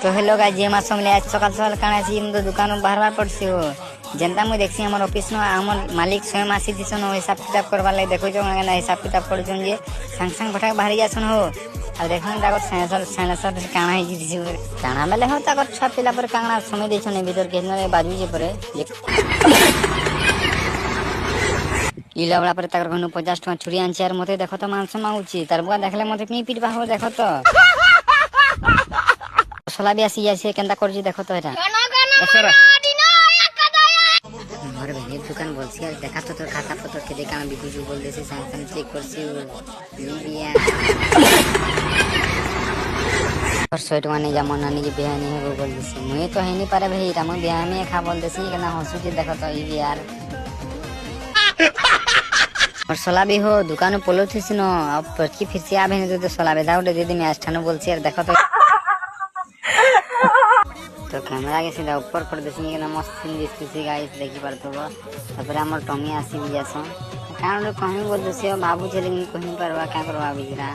तो hello guys जे मास हमले आज सकाल सकाल काना सी हम तो दुकान में बाहर बाहर पड़सी हो जनता मु देखसी हमर ऑफिस न हमर मालिक स्वयं आसी दिसन हो हिसाब किताब करवा ले देखो जो ना हिसाब किताब कर जोन जे संग संग फटा बाहर जासन हो आ देखन ताको सेंसर काना ही दिसी काना मेले हो ताको छा पिला पर काना समय देछन भीतर के न बाजू जे परे इला बड़ा पर ताकर गनु 50 टका छुरी आनचार मते देखो तो मानस माउची तार बुआ देखले मते पी पीट बाहो देखो तो सला भी आसी जासे केंदा करजी देखो तो एटा असरा मोर बहनी दुकान बोलसी यार देखा तो खाता पत्र के देखा मैं बिकु बोल देसी संग चेक करसी लिया और सोट माने जा मनानी के बिहानी है वो बोल देसी मुए तो है नहीं पारे भाई राम बिहान में खा बोल देसी केना हंसू जे देखो तो ई यार और सला भी हो दुकान पोलो थी सुनो अब की फिर से आबे तो सला बेदा उठे दीदी मैं आष्ठानो बोलसी यार देखो तो कैमरा के सीधा ऊपर कर देसी के ना मस्त सीन दिसती गाइस देखि परतो तापर हमर टमी आसी बियासो कान रे कहीं बोल देसी बाबू चले कहीं परवा क्या करवा बिजरा